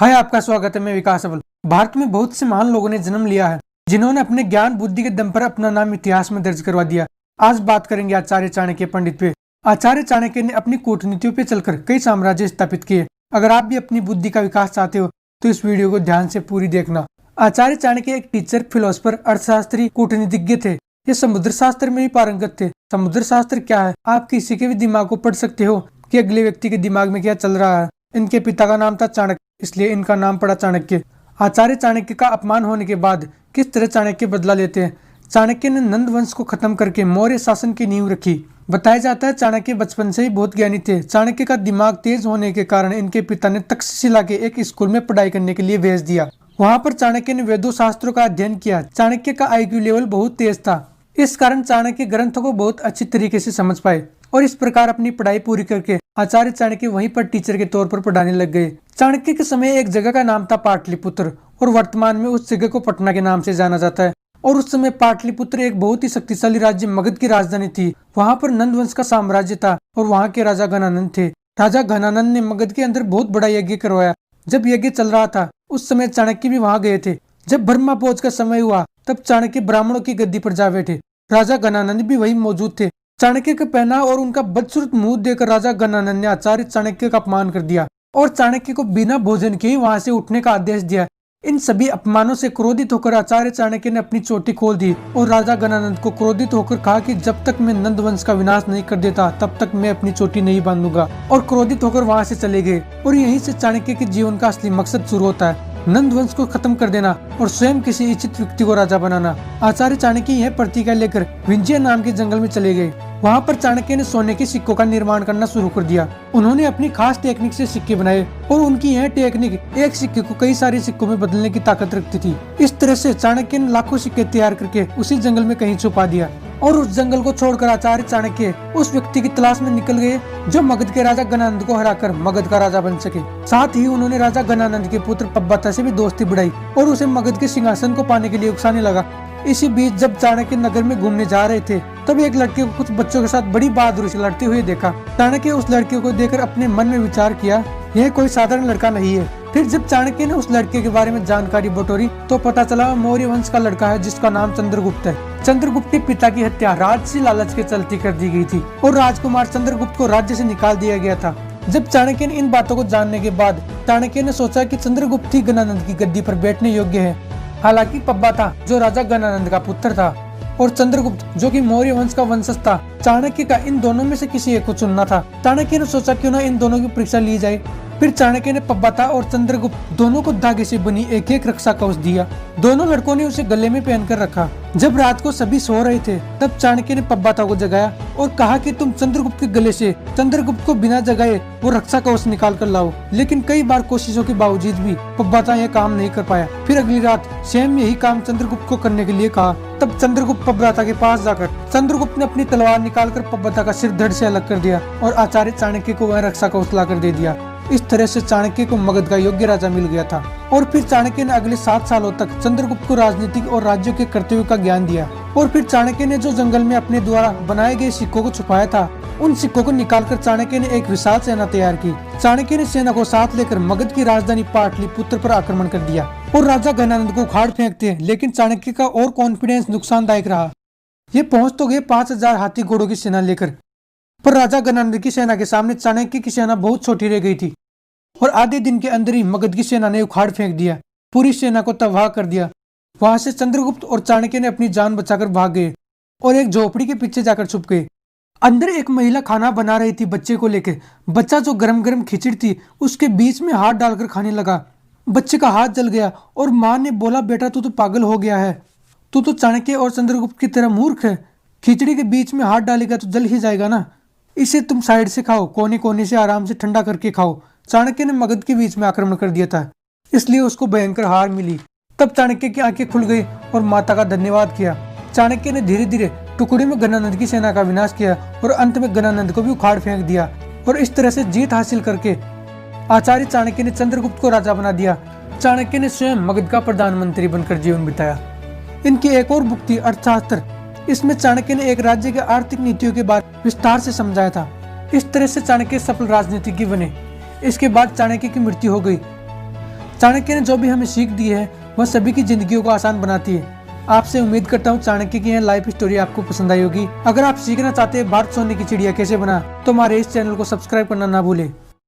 हाय, आपका स्वागत है। मैं विकास अव्वल। भारत में बहुत से महान लोगों ने जन्म लिया है, जिन्होंने अपने ज्ञान बुद्धि के दम पर अपना नाम इतिहास में दर्ज करवा दिया। आज बात करेंगे आचार्य चाणक्य पंडित पे। आचार्य चाणक्य ने अपनी कूटनीतियों पे चलकर कई साम्राज्य स्थापित किए। अगर आप भी अपनी बुद्धि का विकास चाहते हो तो इस वीडियो को ध्यान से पूरी देखना। आचार्य चाणक्य एक टीचर, फिलोसफर, अर्थशास्त्री, कूटनीतिज्ञ थे। ये समुद्र शास्त्र में भी पारंगत थे। समुद्र शास्त्र क्या है? आप किसी के भी दिमाग को पढ़ सकते हो कि अगले व्यक्ति के दिमाग में क्या चल रहा है। इनके पिता का नाम था चाणक्य, इसलिए इनका नाम पड़ा चाणक्य। आचार्य चाणक्य का अपमान होने के बाद किस तरह चाणक्य बदला लेते हैं। चाणक्य ने नंद वंश को खत्म करके मौर्य शासन की नींव रखी। बताया जाता है चाणक्य बचपन से ही बहुत ज्ञानी थे। चाणक्य का दिमाग तेज होने के कारण इनके पिता ने तक्षशिला के एक स्कूल में पढ़ाई करने के लिए भेज दिया। वहां पर चाणक्य ने वेदों शास्त्रों का अध्ययन किया। चाणक्य का IQ लेवल बहुत तेज था। इस कारण चाणक्य ग्रंथों को बहुत अच्छी तरीके से समझ पाए और इस प्रकार अपनी पढ़ाई पूरी करके आचार्य चाणक्य वहीं पर टीचर के तौर पर पढ़ाने लग गए। चाणक्य के समय एक जगह का नाम था पाटलिपुत्र और वर्तमान में उस जगह को पटना के नाम से जाना जाता है। और उस समय पाटलिपुत्र एक बहुत ही शक्तिशाली राज्य मगध की राजधानी थी। वहां पर नंद वंश का साम्राज्य था और वहां के राजा घनानंद थे। राजा घनानंद ने मगध के अंदर बहुत बड़ा यज्ञ करवाया। जब यज्ञ चल रहा था उस समय चाणक्य भी वहां गए थे। जब ब्रह्मा भोज का समय हुआ तब चाणक्य ब्राह्मणों की गद्दी पर जा बैठे। राजा घनानंद भी वही मौजूद थे। चाणक्य का पहना और उनका बदसूरत मुंह देखकर राजा घनानंद ने आचार्य चाणक्य का अपमान कर दिया और चाणक्य को बिना भोजन के ही वहां से उठने का आदेश दिया। इन सभी अपमानों से क्रोधित होकर आचार्य चाणक्य ने अपनी चोटी खोल दी और राजा घनानंद को क्रोधित होकर कहा कि जब तक मैं नंद वंश का विनाश नहीं कर देता तब तक मैं अपनी चोटी नहीं बांधूंगा, और क्रोधित होकर वहां से चले गए। और यहीं से चाणक्य के जीवन का असली मकसद शुरू होता है, नंद वंश को खत्म कर देना और स्वयं किसी इच्छित व्यक्ति को राजा बनाना। आचार्य चाणक्य यह प्रतिज्ञा लेकर विंध्य नाम के जंगल में चले गए। वहां पर चाणक्य ने सोने के सिक्कों का निर्माण करना शुरू कर दिया। उन्होंने अपनी खास टेक्निक से सिक्के बनाए और उनकी यह टेक्निक एक सिक्के को कई सारे सिक्कों में बदलने की ताकत रखती थी। इस तरह से चाणक्य ने लाखों सिक्के तैयार करके उसी जंगल में कहीं छुपा दिया और उस जंगल को छोड़कर आचार्य चाणक्य उस व्यक्ति की तलाश में निकल गए जो मगध के राजा घनानंद को हराकर मगध का राजा बन सके। साथ ही उन्होंने राजा घनानंद के पुत्र पब्बता से भी दोस्ती बढ़ाई और उसे मगध के सिंहासन को पाने के लिए उकसाने लगा। इसी बीच जब चाणक्य नगर में घूमने जा रहे थे तब एक लड़के को कुछ बच्चों के साथ बड़ी बहादुरी से लड़ते हुए देखा। चाणक्य उस लड़के को देखकर अपने मन में विचार किया, यह कोई साधारण लड़का नहीं है। फिर जब चाणक्य ने उस लड़के के बारे में जानकारी बटोरी तो पता चला मौर्य वंश का लड़का है जिसका नाम चंद्रगुप्त है। चंद्रगुप्त के पिता की हत्या राजसी लालच के चलते कर दी गई थी और राजकुमार चंद्रगुप्त को राज्य से निकाल दिया गया था। जब चाणक्य ने इन बातों को जानने के बाद चाणक्य ने सोचा कि चंद्रगुप्त ही घनानंद की गद्दी पर बैठने योग्य है। हालांकि पब्बता जो राजा घनानंद का पुत्र था और चंद्रगुप्त जो कि मौर्य वंश का वंशज था, चाणक्य का इन दोनों में से किसी एक को चुनना था। चाणक्य ने सोचा क्यों ना इन दोनों की परीक्षा ली जाए। फिर चाणक्य ने पब्बता और चंद्रगुप्त दोनों को धागे से बनी एक एक रक्षा कवच दिया। दोनों लड़कों ने उसे गले में पहनकर रखा। जब रात को सभी सो रहे थे तब चाणक्य ने पब्बता को जगाया और कहा कि तुम चंद्रगुप्त के गले से चंद्रगुप्त को बिना जगाए वो रक्षा कवच निकाल कर लाओ। लेकिन कई बार कोशिशों के बावजूद भी पब्बता यह काम नहीं कर पाया। फिर अगली रात स्वयं यही काम चंद्रगुप्त को करने के लिए कहा। तब चंद्रगुप्त पब्बता के पास जाकर चंद्रगुप्त ने अपनी तलवार निकालकर पब्बता का सिर धड़ से अलग कर दिया और आचार्य चाणक्य को वह रक्षा कवच लाकर दे दिया। इस तरह से चाणक्य को मगध का योग्य राजा मिल गया था। और फिर चाणक्य ने अगले 7 सालों तक चंद्रगुप्त को राजनीतिक और राज्यों के कर्तव्यों का ज्ञान दिया। और फिर चाणक्य ने जो जंगल में अपने द्वारा बनाए गए सिक्कों को छुपाया था उन सिक्कों को निकालकर चाणक्य ने एक विशाल सेना तैयार की। चाणक्य ने सेना को साथ लेकर मगध की राजधानी पाटलिपुत्र पर आक्रमण कर दिया और राजा घनानंद को उखाड़ फेंकते हैं। लेकिन चाणक्य का और कॉन्फिडेंस नुकसानदायक रहा। ये पहुंच तो गए 5000 हाथी घोड़ों की सेना लेकर, पर राजा घनानंद की सेना के सामने चाणक्य की सेना बहुत छोटी रह गई थी और आधे दिन के अंदर ही मगध की सेना ने उखाड़ फेंक दिया, पूरी सेना को तबाह कर दिया। वहां से चंद्रगुप्त और चाणक्य ने अपनी जान बचाकर भाग गए और एक झोपड़ी के पीछे जाकर छुप गए। अंदर एक महिला खाना बना रही थी बच्चे को लेकर। बच्चा जो गरम गरम खिचड़ी थी उसके बीच में हाथ डालकर खाने लगा। बच्चे का हाथ जल गया और माँ ने बोला, बेटा तू तो पागल हो गया है, तू तो चाणक्य और चंद्रगुप्त की तरह मूर्ख है। खिचड़ी के बीच में हाथ डालेगा तो जल ही जाएगा ना, इसे तुम साइड से खाओ, कोने कोने से आराम से ठंडा करके खाओ। चाणक्य ने मगध के बीच में आक्रमण कर दिया था, इसलिए उसको भयंकर हार मिली। तब चाणक्य की आंखें खुल गई और माता का धन्यवाद किया। चाणक्य ने धीरे धीरे टुकड़े में घनानंद की सेना का विनाश किया और अंत में घनानंद को भी उखाड़ फेंक दिया। और इस तरह से जीत हासिल करके आचार्य चाणक्य ने चंद्रगुप्त को राजा बना दिया। चाणक्य ने स्वयं मगध का प्रधानमंत्री बनकर जीवन बिताया। इनकी एक और बुक थी अर्थशास्त्र। इसमें चाणक्य ने एक राज्य के आर्थिक नीतियों के बारे में विस्तार से समझाया था। इस तरह से चाणक्य सफल राजनीतिज्ञ बने। इसके बाद चाणक्य की मृत्यु हो गई। चाणक्य ने जो भी हमें सीख दी है वह सभी की जिंदगियों को आसान बनाती है। आपसे उम्मीद करता हूँ चाणक्य की यह लाइफ स्टोरी आपको पसंद आई होगी। अगर आप सीखना चाहते हैं भारत सोने की चिड़िया कैसे बना, तो हमारे इस चैनल को सब्सक्राइब करना ना भूलें।